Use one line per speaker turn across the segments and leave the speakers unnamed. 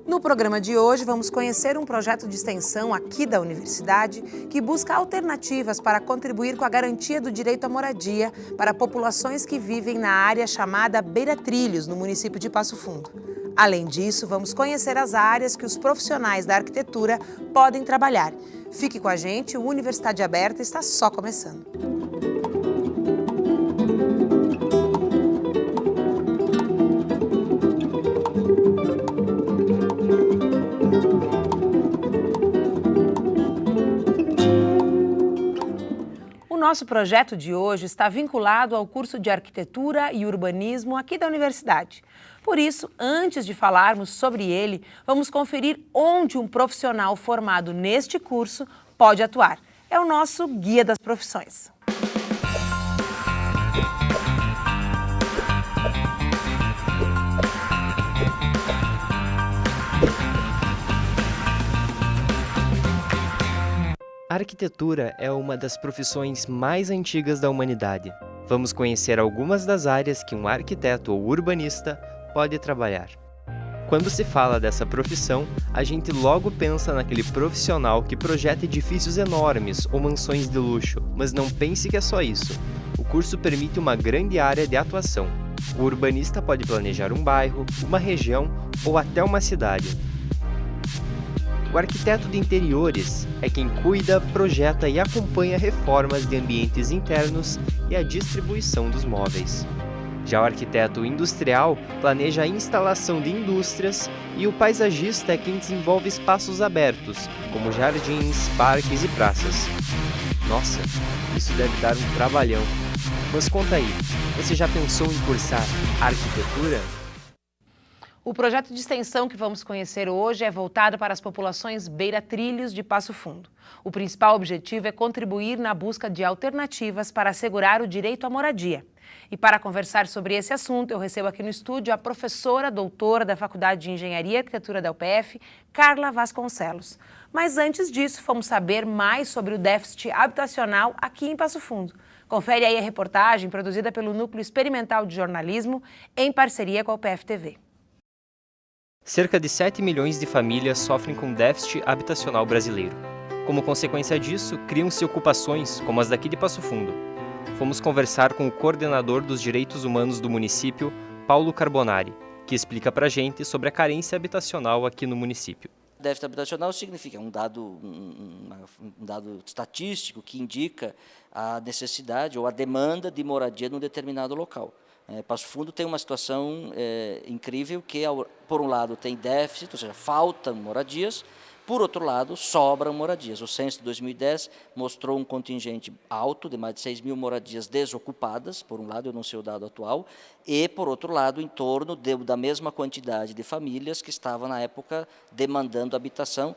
No programa de hoje, vamos conhecer um projeto de extensão aqui da universidade que busca alternativas para contribuir com a garantia do direito à moradia para populações que vivem na área chamada Beira Trilhos, no município de Passo Fundo. Além disso, vamos conhecer as áreas que os profissionais da arquitetura podem trabalhar. Fique com a gente, o Universidade Aberta está só começando. O nosso projeto de hoje está vinculado ao curso de Arquitetura e Urbanismo aqui da universidade. Por isso, antes de falarmos sobre ele, vamos conferir onde um profissional formado neste curso pode atuar. É o nosso Guia das Profissões.
A arquitetura é uma das profissões mais antigas da humanidade. Vamos conhecer algumas das áreas que um arquiteto ou urbanista pode trabalhar. Quando se fala dessa profissão, a gente logo pensa naquele profissional que projeta edifícios enormes ou mansões de luxo, mas não pense que é só isso. O curso permite uma grande área de atuação. O urbanista pode planejar um bairro, uma região ou até uma cidade. O arquiteto de interiores é quem cuida, projeta e acompanha reformas de ambientes internos e a distribuição dos móveis. Já o arquiteto industrial planeja a instalação de indústrias e o paisagista é quem desenvolve espaços abertos, como jardins, parques e praças. Nossa, isso deve dar um trabalhão. Mas conta aí, você já pensou em cursar arquitetura?
O projeto de extensão que vamos conhecer hoje é voltado para as populações Beira Trilhos de Passo Fundo. O principal objetivo é contribuir na busca de alternativas para assegurar o direito à moradia. E para conversar sobre esse assunto, eu recebo aqui no estúdio a professora doutora da Faculdade de Engenharia e Arquitetura da UPF, Carla Vasconcelos. Mas antes disso, vamos saber mais sobre o déficit habitacional aqui em Passo Fundo. Confere aí a reportagem produzida pelo Núcleo Experimental de Jornalismo em parceria com a UPF TV.
Cerca de 7 milhões de famílias sofrem com déficit habitacional brasileiro. Como consequência disso, criam-se ocupações como as daqui de Passo Fundo. Fomos conversar com o coordenador dos direitos humanos do município, Paulo Carbonari, que explica pra gente sobre a carência habitacional aqui no município.
Déficit habitacional significa um dado estatístico que indica a necessidade ou a demanda de moradia num determinado local. Passo Fundo tem uma situação incrível que, por um lado, tem déficit, ou seja, faltam moradias, por outro lado, sobram moradias. O censo de 2010 mostrou um contingente alto, de mais de 6 mil moradias desocupadas, por um lado, eu não sei o dado atual, e, por outro lado, em torno da mesma quantidade de famílias que estavam, na época, demandando habitação,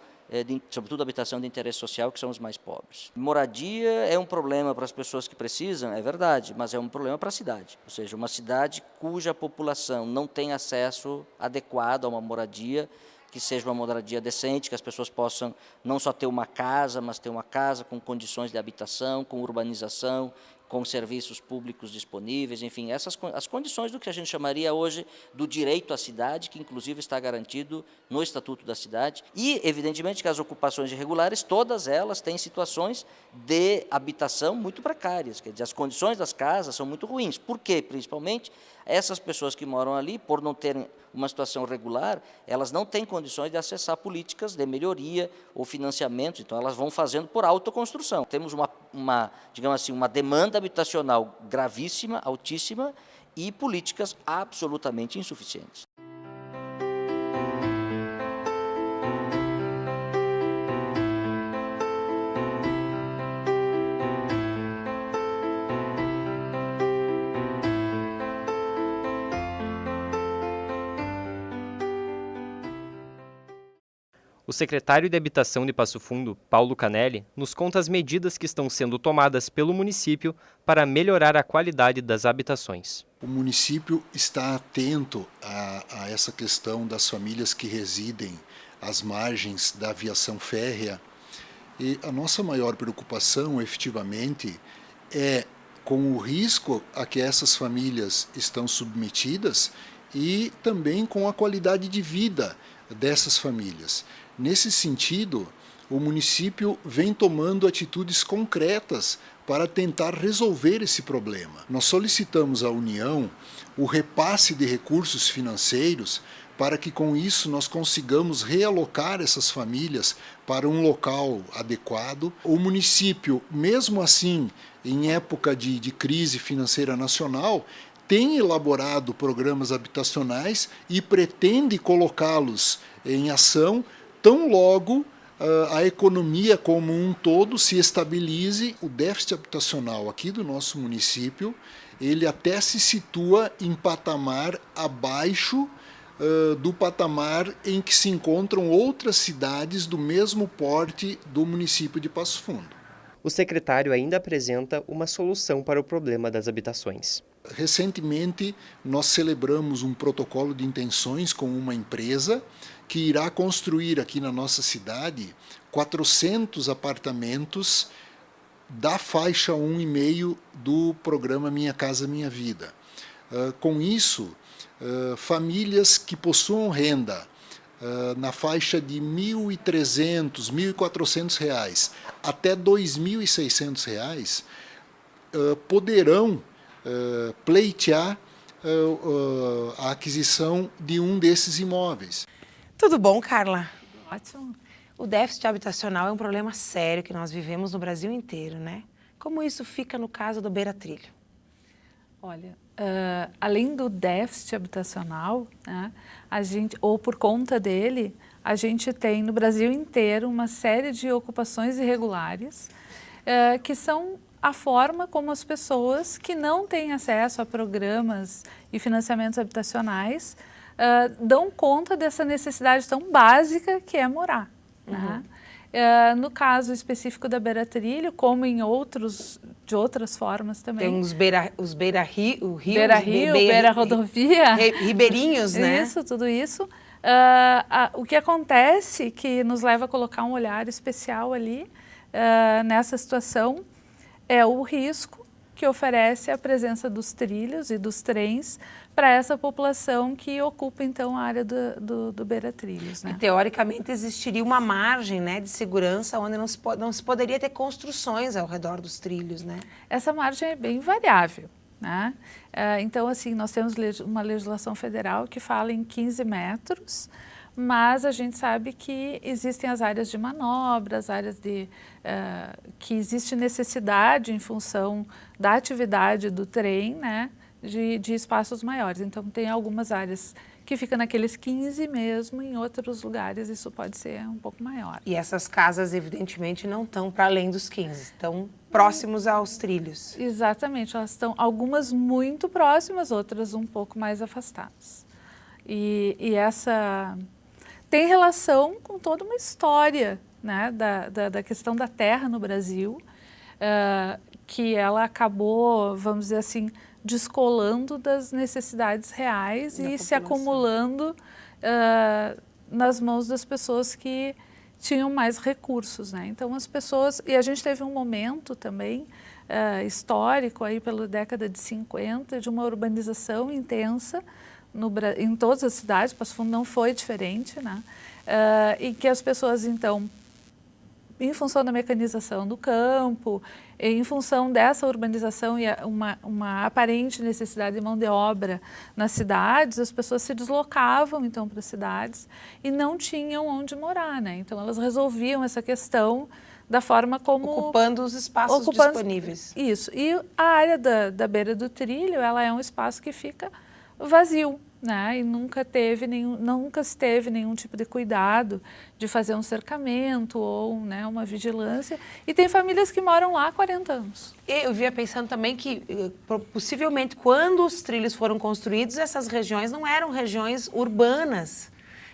sobretudo habitação de interesse social, que são os mais pobres. Moradia é um problema para as pessoas que precisam, é verdade, mas é um problema para a cidade. Ou seja, uma cidade cuja população não tem acesso adequado a uma moradia, que seja uma moradia decente, que as pessoas possam não só ter uma casa, mas ter uma casa com condições de habitação, com urbanização, com serviços públicos disponíveis, enfim, as condições do que a gente chamaria hoje do direito à cidade, que inclusive está garantido no Estatuto da Cidade. E, evidentemente, que as ocupações irregulares, todas elas têm situações de habitação muito precárias, quer dizer, as condições das casas são muito ruins. Por quê? Principalmente, essas pessoas que moram ali, por não terem uma situação regular, elas não têm condições de acessar políticas de melhoria ou financiamento, então elas vão fazendo por autoconstrução. Temos digamos assim, uma demanda habitacional gravíssima, altíssima, e políticas absolutamente insuficientes.
O secretário de Habitação de Passo Fundo, Paulo Canelli, nos conta as medidas que estão sendo tomadas pelo município para melhorar a qualidade das habitações.
O município está atento a essa questão das famílias que residem às margens da viação férrea, e a nossa maior preocupação, efetivamente, é com o risco a que essas famílias estão submetidas e também com a qualidade de vida dessas famílias. Nesse sentido, o município vem tomando atitudes concretas para tentar resolver esse problema. Nós solicitamos à União o repasse de recursos financeiros para que com isso nós consigamos realocar essas famílias para um local adequado. O município, mesmo assim, em época de crise financeira nacional, tem elaborado programas habitacionais e pretende colocá-los em ação tão logo a economia como um todo se estabilize. O déficit habitacional aqui do nosso município, ele até se situa em patamar abaixo do patamar em que se encontram outras cidades do mesmo porte do município de Passo Fundo.
O secretário ainda apresenta uma solução para o problema das habitações.
Recentemente, nós celebramos um protocolo de intenções com uma empresa que irá construir aqui na nossa cidade 400 apartamentos da faixa 1,5 do programa Minha Casa Minha Vida. Com isso, famílias que possuam renda na faixa de R$ 1.300, R$ 1.400 até R$ 2.600 poderão pleitear a aquisição de um desses imóveis.
Tudo bom, Carla?
Ótimo.
O déficit habitacional é um problema sério que nós vivemos no Brasil inteiro, né? Como isso fica no caso do Beira Trilho?
Olha, além do déficit habitacional, né, ou por conta dele, a gente tem no Brasil inteiro uma série de ocupações irregulares que são a forma como as pessoas que não têm acesso a programas e financiamentos habitacionais dão conta dessa necessidade tão básica que é morar. Né? No caso específico da Beira Trilho, como em de outras formas também.
Tem os Beira-Rio,
Beira-Rodovia.
Ribeirinhos, né?
Isso, tudo isso. O que acontece que nos leva a colocar um olhar especial ali nessa situação é o risco que oferece a presença dos trilhos e dos trens para essa população que ocupa, então, a área do Beira Trilhos. Né?
E, teoricamente, existiria uma margem, né, de segurança onde não se poderia ter construções ao redor dos trilhos, né?
Essa margem é bem variável. Né? Então, assim, nós temos uma legislação federal que fala em 15 metros, mas a gente sabe que existem as áreas de manobra, as áreas que existe necessidade em função da atividade do trem, né, de espaços maiores. Então, tem algumas áreas que ficam naqueles 15 mesmo, em outros lugares isso pode ser um pouco maior.
E essas casas, evidentemente, não estão para além dos 15, estão próximos aos trilhos.
Exatamente, elas estão algumas muito próximas, outras um pouco mais afastadas. E essa tem relação com toda uma história, né, da questão da terra no Brasil, que ela acabou, vamos dizer assim, descolando das necessidades reais e se acumulando nas mãos das pessoas que tinham mais recursos, né? Então as pessoas, e a gente teve um momento também histórico aí pela década de 50 de uma urbanização intensa em todas as cidades. Passo Fundo não foi diferente, né? E que as pessoas então, em função da mecanização do campo, em função dessa urbanização e uma aparente necessidade de mão de obra nas cidades, as pessoas se deslocavam então para as cidades e não tinham onde morar, né? Então elas resolviam essa questão da forma como...
Ocupando os espaços disponíveis.
Isso. E a área da beira do trilho, ela é um espaço que fica vazio, né? E nunca se teve nenhum tipo de cuidado de fazer um cercamento ou, né, uma vigilância. E tem famílias que moram lá há 40 anos.
Eu vinha pensando também que, possivelmente, quando os trilhos foram construídos, essas regiões não eram regiões urbanas.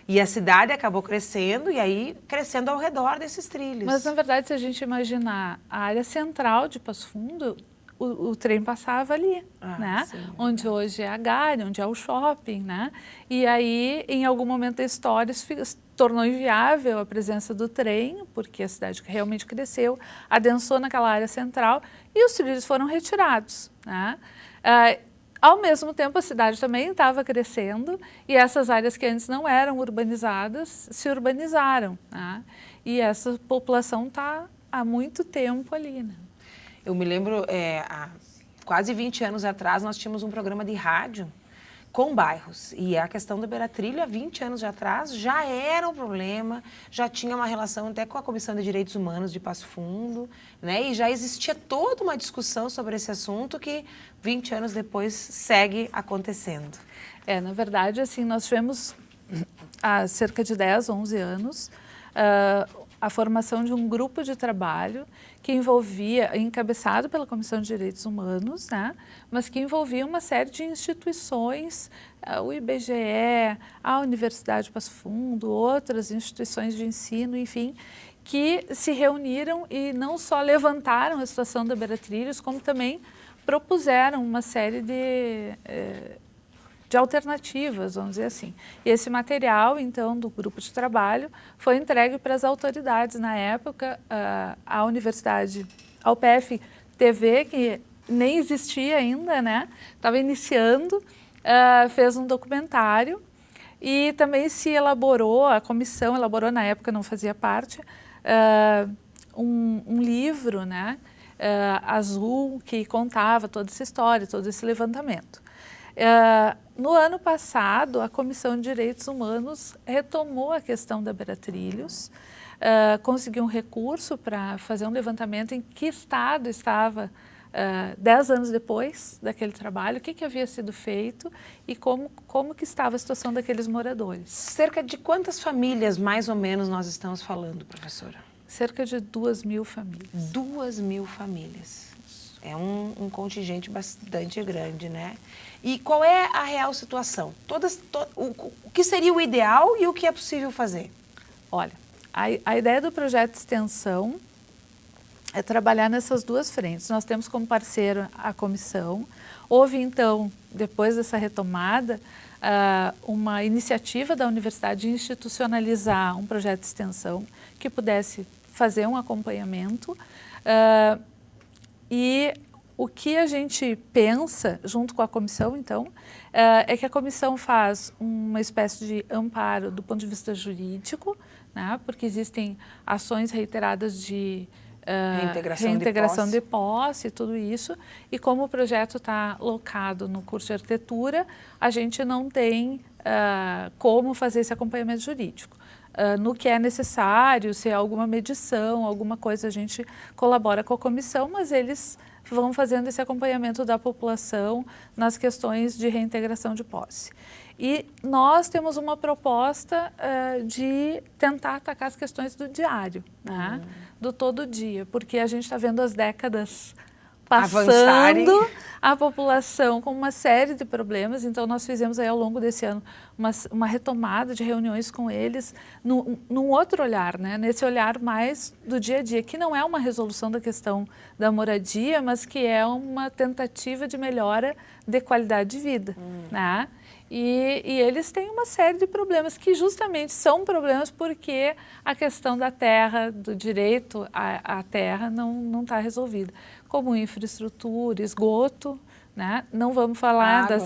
E a cidade acabou crescendo e aí crescendo ao redor desses trilhos.
Mas, na verdade, se a gente imaginar a área central de Passo Fundo, o trem passava ali, né?
Sim,
onde hoje é a Gare, onde é o shopping, né? E aí, em algum momento da história, se tornou inviável a presença do trem, porque a cidade realmente cresceu, adensou naquela área central e os trilhos foram retirados, né? Ao mesmo tempo, a cidade também estava crescendo e essas áreas que antes não eram urbanizadas se urbanizaram, né? E essa população está há muito tempo ali, né?
Eu me lembro, há quase 20 anos atrás, nós tínhamos um programa de rádio com bairros. E a questão da beira-trilha, 20 anos atrás, já era um problema, já tinha uma relação até com a Comissão de Direitos Humanos de Passo Fundo, né? E já existia toda uma discussão sobre esse assunto que 20 anos depois segue acontecendo.
Na verdade, assim, nós tivemos há cerca de 10, 11 anos a formação de um grupo de trabalho que envolvia, encabeçado pela Comissão de Direitos Humanos, né, mas que envolvia uma série de instituições, o IBGE, a Universidade de Passo Fundo, outras instituições de ensino, enfim, que se reuniram e não só levantaram a situação da Beira-Trilhos, como também propuseram uma série de alternativas, vamos dizer assim. E esse material, então, do grupo de trabalho, foi entregue para as autoridades. Na época, a universidade, a UPF TV, que nem existia ainda, né? Estava iniciando, fez um documentário e também se elaborou, a comissão elaborou, na época não fazia parte, um livro, né? Azul, que contava toda essa história, todo esse levantamento. No ano passado, a Comissão de Direitos Humanos retomou a questão da Beira-Trilhos, conseguiu um recurso para fazer um levantamento em que estado estava 10 anos depois daquele trabalho, o que havia sido feito e como que estava a situação daqueles moradores.
Cerca de quantas famílias, mais ou menos, nós estamos falando, professora?
Cerca de 2.000 famílias.
2.000 famílias. É um contingente bastante grande, né? E qual é a real situação? O que seria o ideal e o que é possível fazer?
Olha, a ideia do projeto de extensão é trabalhar nessas duas frentes. Nós temos como parceiro a comissão. Houve, então, depois dessa retomada, uma iniciativa da universidade de institucionalizar um projeto de extensão que pudesse fazer um acompanhamento. E o que a gente pensa, junto com a comissão, então, é que a comissão faz uma espécie de amparo do ponto de vista jurídico, né, porque existem ações reiteradas de reintegração de posse, tudo isso, e como o projeto está locado no curso de arquitetura, a gente não tem como fazer esse acompanhamento jurídico. No que é necessário, se é alguma medição, alguma coisa, a gente colabora com a comissão, mas eles vão fazendo esse acompanhamento da população nas questões de reintegração de posse. E nós temos uma proposta de tentar atacar as questões do diário, né? Do todo dia, porque a gente está vendo as décadas passando, avançarem. A população com uma série de problemas, então nós fizemos aí ao longo desse ano uma retomada de reuniões com eles num outro olhar, né? Nesse olhar mais do dia a dia, que não é uma resolução da questão da moradia, mas que é uma tentativa de melhora de qualidade de vida, né? E eles têm uma série de problemas que justamente são problemas porque a questão da terra, do direito à terra não está resolvida, como infraestrutura, esgoto, né? Não vamos falar da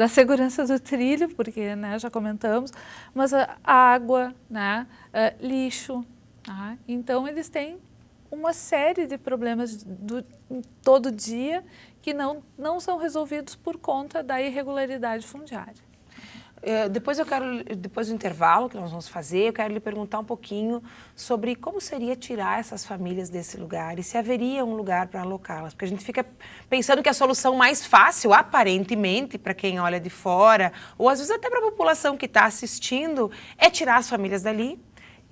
segurança do trilho, porque, né, já comentamos, mas a água, né, lixo, tá? Então eles têm uma série de problemas todo dia que não são resolvidos por conta da irregularidade fundiária.
Depois do intervalo que nós vamos fazer, eu quero lhe perguntar um pouquinho sobre como seria tirar essas famílias desse lugar e se haveria um lugar para alocá-las. Porque a gente fica pensando que a solução mais fácil, aparentemente, para quem olha de fora, ou às vezes até para a população que está assistindo, é tirar as famílias dali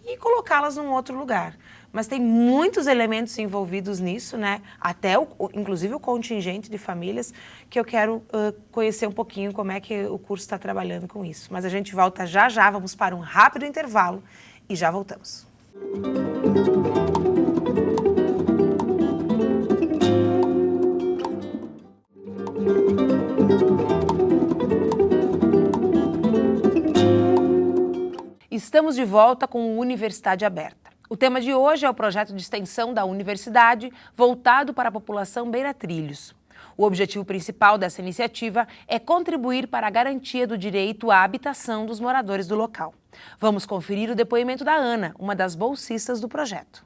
e colocá-las num outro lugar. Mas tem muitos elementos envolvidos nisso, né? Até, inclusive, o contingente de famílias, que eu quero conhecer um pouquinho como é que o curso está trabalhando com isso. Mas a gente volta já, vamos para um rápido intervalo e já voltamos. Estamos de volta com o Universidade Aberta. O tema de hoje é o projeto de extensão da universidade voltado para a população Beira-Trilhos. O objetivo principal dessa iniciativa é contribuir para a garantia do direito à habitação dos moradores do local. Vamos conferir o depoimento da Ana, uma das bolsistas do projeto.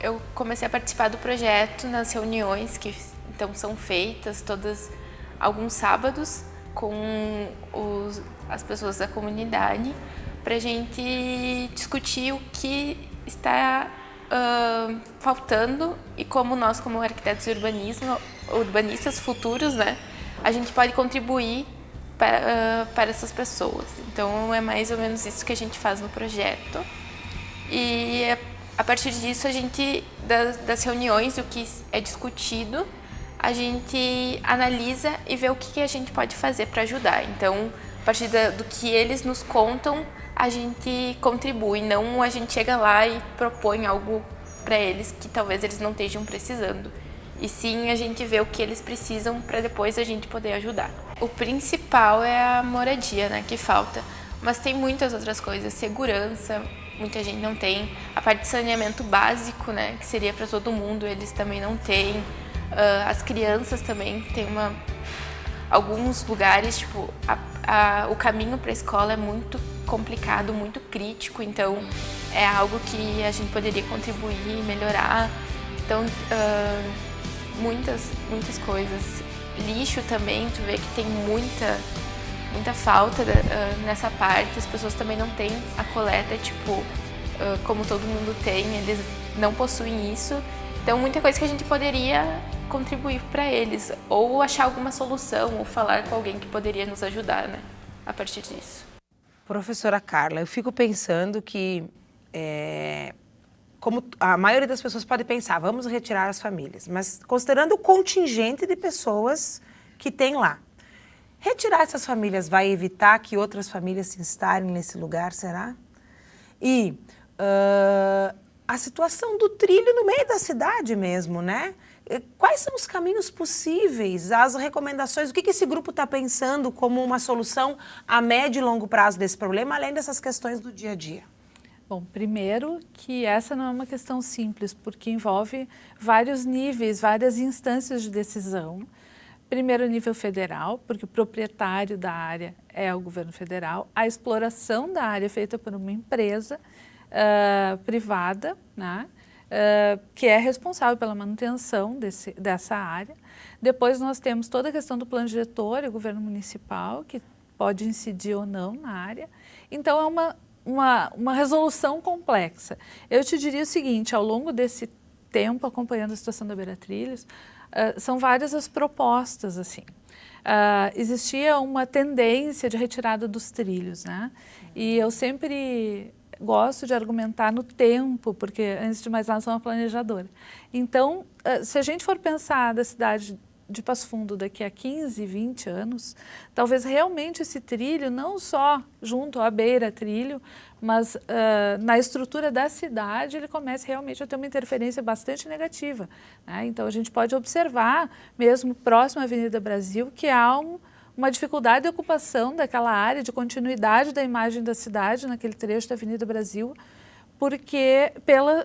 Eu comecei a participar do projeto nas reuniões que então são feitas alguns sábados com as pessoas da comunidade para a gente discutir o que está faltando e como nós, como arquitetos e urbanistas futuros, né, a gente pode contribuir para essas pessoas. Então é mais ou menos isso que a gente faz no projeto. E a partir disso, a gente, das reuniões, o que é discutido, a gente analisa e vê o que a gente pode fazer para ajudar. Então, a partir do que eles nos contam, a gente contribui, não a gente chega lá e propõe algo para eles que talvez eles não estejam precisando. E sim, a gente vê o que eles precisam para depois a gente poder ajudar. O principal é a moradia, né, que falta. Mas tem muitas outras coisas, segurança, muita gente não tem. A parte de saneamento básico, né, que seria para todo mundo, eles também não têm. As crianças também têm alguns lugares, tipo, o caminho para a escola é muito complicado, muito crítico, então é algo que a gente poderia contribuir e melhorar. Então, muitas coisas. Lixo também, tu vê que tem muita falta nessa parte, as pessoas também não têm a coleta, tipo, como todo mundo tem, eles não possuem isso. Então, muita coisa que a gente poderia contribuir para eles, ou achar alguma solução, ou falar com alguém que poderia nos ajudar, né, a partir disso.
Professora Carla, eu fico pensando que, como a maioria das pessoas pode pensar, vamos retirar as famílias, mas considerando o contingente de pessoas que tem lá, retirar essas famílias vai evitar que outras famílias se instalem nesse lugar, será? E a situação do trilho no meio da cidade mesmo, né? Quais são os caminhos possíveis, as recomendações, o que esse grupo está pensando como uma solução a médio e longo prazo desse problema, além dessas questões do dia a dia?
Bom, primeiro que essa não é uma questão simples, porque envolve vários níveis, várias instâncias de decisão. Primeiro, nível federal, porque o proprietário da área é o governo federal. A exploração da área é feita por uma empresa privada, né, que é responsável pela manutenção dessa área. Depois nós temos toda a questão do plano diretor e o governo municipal, que pode incidir ou não na área. Então é uma resolução complexa. Eu te diria o seguinte, ao longo desse tempo, acompanhando a situação da Beira Trilhos, são várias as propostas, assim. Existia uma tendência de retirada dos trilhos, né? E eu sempre gosto de argumentar no tempo, porque, antes de mais nada, sou uma planejadora. Então, se a gente for pensar da cidade de Passo Fundo daqui a 15, 20 anos, talvez realmente esse trilho, não só junto à beira trilho, mas na estrutura da cidade, ele comece realmente a ter uma interferência bastante negativa, né? Então, a gente pode observar, mesmo próximo à Avenida Brasil, que há uma dificuldade de ocupação daquela área, de continuidade da imagem da cidade naquele trecho da Avenida Brasil, porque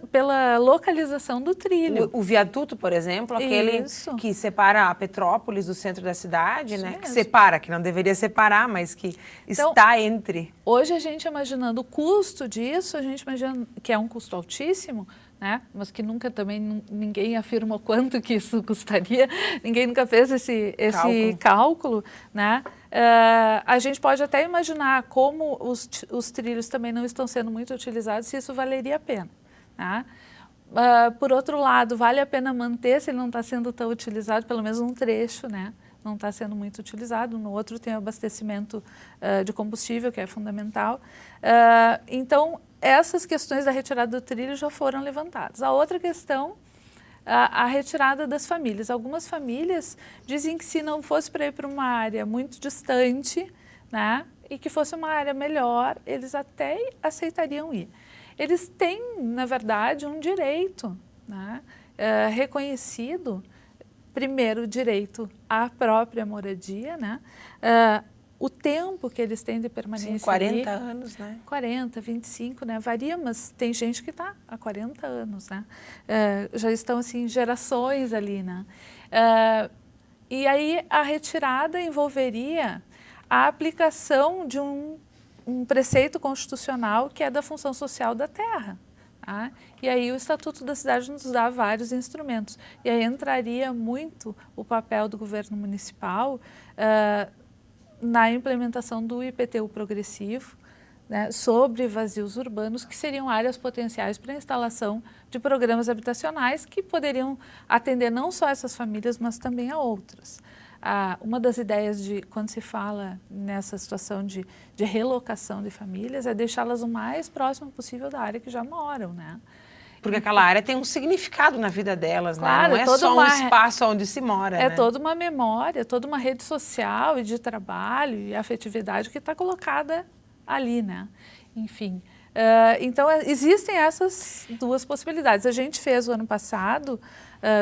pela localização do trilho.
O viaduto, por exemplo, aquele
Isso.
que separa a Petrópolis do centro da cidade,
Isso
né?
mesmo.
Que separa, que não deveria separar, mas que
Então,
está entre.
Hoje a gente imaginando o custo disso, a gente imagina que é um custo altíssimo, né? Mas que nunca também ninguém afirma quanto que isso custaria, ninguém nunca fez esse cálculo, né? A gente pode até imaginar como os trilhos também não estão sendo muito utilizados, se isso valeria a pena, né? Por outro lado, vale a pena manter se ele não está sendo tão utilizado, pelo menos um trecho, né? Não está sendo muito utilizado, no outro tem o abastecimento de combustível, que é fundamental. Então, essas questões da retirada do trilho já foram levantadas. A outra questão, a retirada das famílias. Algumas famílias dizem que se não fosse para ir para uma área muito distante, né, e que fosse uma área melhor, eles até aceitariam ir. Eles têm, na verdade, um direito, né, reconhecido, primeiro, o direito à própria moradia, né, o tempo que eles têm de permanência.
Sim, 40
ali,
anos, né?
40, 25, né? Varia, mas tem gente que está há 40 anos, né? Já estão, assim, gerações ali, né? E aí a retirada envolveria a aplicação de um preceito constitucional que é da função social da terra. Tá? E aí o Estatuto da Cidade nos dá vários instrumentos. E aí entraria muito o papel do governo municipal na implementação do IPTU progressivo, né, sobre vazios urbanos, que seriam áreas potenciais para a instalação de programas habitacionais que poderiam atender não só essas famílias, mas também a outras. Uma das ideias de quando se fala nessa situação de relocação de famílias é deixá-las o mais próximo possível da área que já moram, né?
Porque aquela área tem um significado na vida delas,
Claro,
né? Não é só um espaço onde se mora,
É
né?
toda uma memória, toda uma rede social e de trabalho e afetividade que está colocada ali, né? Enfim, então existem essas duas possibilidades. A gente fez o ano passado,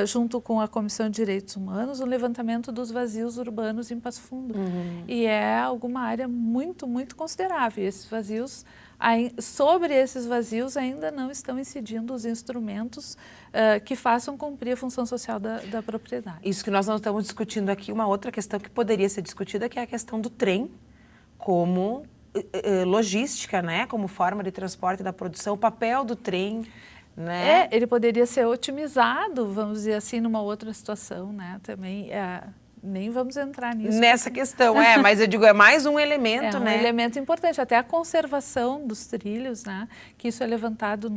junto com a Comissão de Direitos Humanos, o levantamento dos vazios urbanos em Passo Fundo. E é alguma área muito, muito considerável. Esses vazios, sobre esses vazios ainda não estão incidindo os instrumentos que façam cumprir a função social da propriedade.
Isso que nós não estamos discutindo aqui, uma outra questão que poderia ser discutida, que é a questão do trem como logística, né? Como forma de transporte da produção, o papel do trem, né?
Ele poderia ser otimizado, vamos dizer assim, numa outra situação, né? Também, nem vamos entrar nisso.
Nessa questão, mas eu digo, é mais um elemento, né?
É um elemento importante, até a conservação dos trilhos, né? Que isso é levantado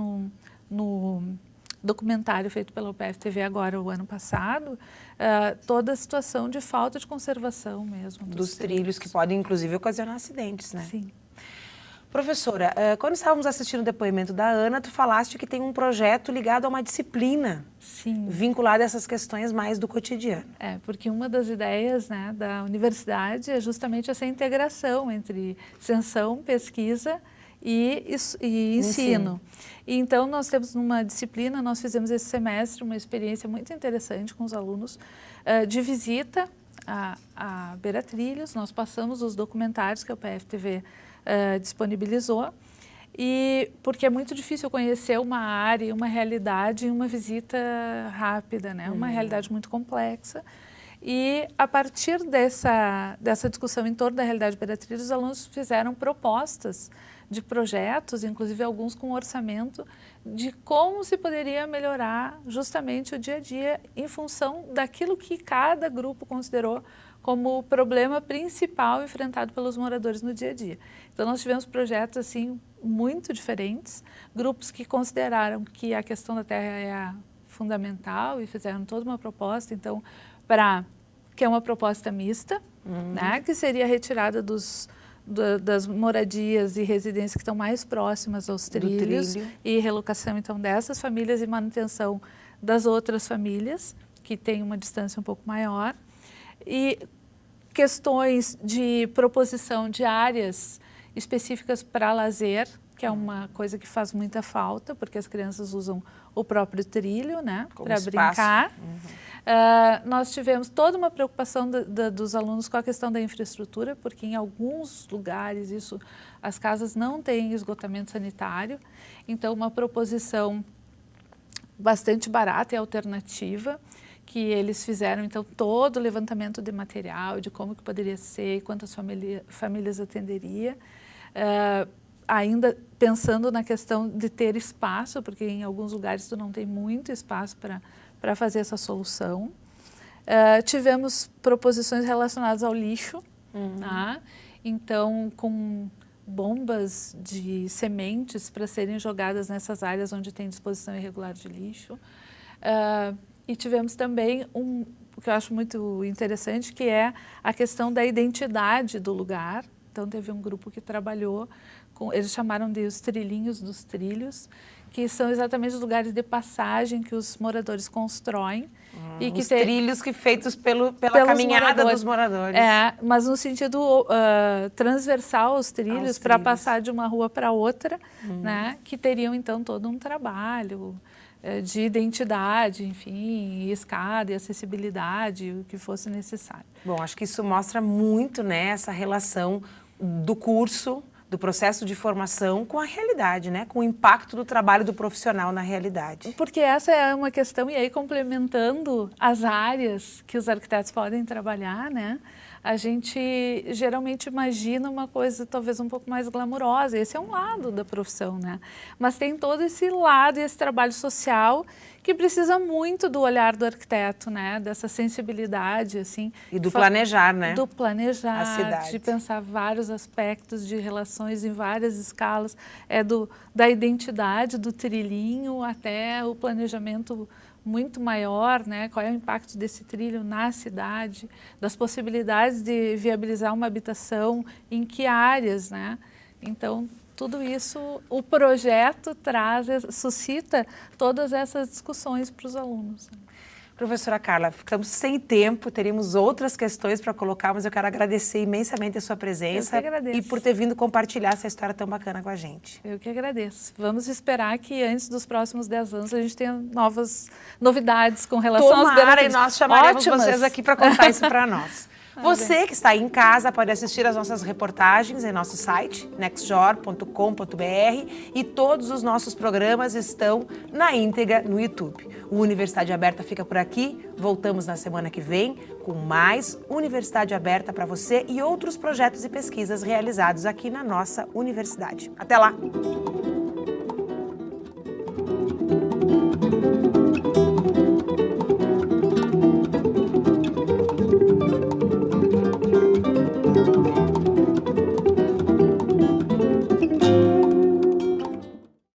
no documentário feito pela UPF-TV agora, o ano passado, toda a situação de falta de conservação mesmo.
Dos trilhos, que podem, inclusive, ocasionar acidentes, né?
Sim.
Professora, quando estávamos assistindo o depoimento da Ana, tu falaste que tem um projeto ligado a uma disciplina.
Sim.
Vinculada a essas questões mais do cotidiano.
Porque uma das ideias, né, da universidade é justamente essa integração entre extensão, pesquisa e ensino. E então, nós temos numa disciplina, nós fizemos esse semestre uma experiência muito interessante com os alunos de visita a Beira Trilhos. Nós passamos os documentários que a UPF-TV disponibilizou, e porque é muito difícil conhecer uma área, uma realidade em uma visita rápida, né? Uma realidade muito complexa. E a partir dessa discussão em torno da realidade Beira Trilhos, os alunos fizeram propostas de projetos, inclusive alguns com orçamento, de como se poderia melhorar justamente o dia a dia em função daquilo que cada grupo considerou como o problema principal enfrentado pelos moradores no dia a dia. Então, nós tivemos projetos assim muito diferentes, grupos que consideraram que a questão da terra é fundamental e fizeram toda uma proposta, então, que é uma proposta mista, né, que seria a retirada das moradias e residências que estão mais próximas aos trilhos e relocação, então, dessas famílias e manutenção das outras famílias, que têm uma distância um pouco maior. E questões de proposição de áreas específicas para lazer, que é uma coisa que faz muita falta, porque as crianças usam o próprio trilho, né, para brincar. Nós tivemos toda uma preocupação dos alunos com a questão da infraestrutura, porque em alguns lugares as casas não têm esgotamento sanitário, então uma proposição bastante barata e alternativa, que eles fizeram, então, todo o levantamento de material, de como que poderia ser e quantas famílias atenderia. Ainda pensando na questão de ter espaço, porque em alguns lugares tu não tem muito espaço para fazer essa solução. Tivemos proposições relacionadas ao lixo, tá? Então, com bombas de sementes para serem jogadas nessas áreas onde tem disposição irregular de lixo. E tivemos também o que eu acho muito interessante, que é a questão da identidade do lugar. Então, teve um grupo que trabalhou eles chamaram de os trilhinhos dos trilhos, que são exatamente os lugares de passagem que os moradores constroem. E que
os trilhos feitos pela caminhada dos moradores.
Mas no sentido transversal os trilhos, para passar de uma rua para outra, né, que teriam então todo um trabalho de identidade, enfim, escada e acessibilidade, o que fosse necessário.
Bom, acho que isso mostra muito, né, essa relação do curso, do processo de formação com a realidade, né, com o impacto do trabalho do profissional na realidade.
Porque essa é uma questão, e aí complementando as áreas que os arquitetos podem trabalhar, né, a gente geralmente imagina uma coisa talvez um pouco mais glamurosa, esse é um lado da profissão, né? Mas tem todo esse lado e esse trabalho social que precisa muito do olhar do arquiteto, né? Dessa sensibilidade, assim.
E do planejar, né?
Do planejar,
a cidade.
de pensar vários aspectos de relações em várias escalas, da identidade, do trilhinho até o planejamento muito maior, né? Qual é o impacto desse trilho na cidade, das possibilidades de viabilizar uma habitação, em que áreas, né? Então, tudo isso, o projeto suscita todas essas discussões para os alunos.
Professora Carla, ficamos sem tempo, teríamos outras questões para colocar, mas eu quero agradecer imensamente a sua presença
Eu que agradeço.
e por ter vindo compartilhar essa história tão bacana com a gente.
Eu que agradeço. Vamos esperar que antes dos próximos 10 anos a gente tenha novas novidades com relação aos
Tomara, e
beira-trilhos.
nós chamaremos
Ótimas.
vocês aqui para contar isso para nós. Você que está aí em casa pode assistir as nossas reportagens em nosso site, nextjor.com.br, e todos os nossos programas estão na íntegra no YouTube. O Universidade Aberta fica por aqui, voltamos na semana que vem com mais Universidade Aberta para você e outros projetos e pesquisas realizados aqui na nossa universidade. Até lá!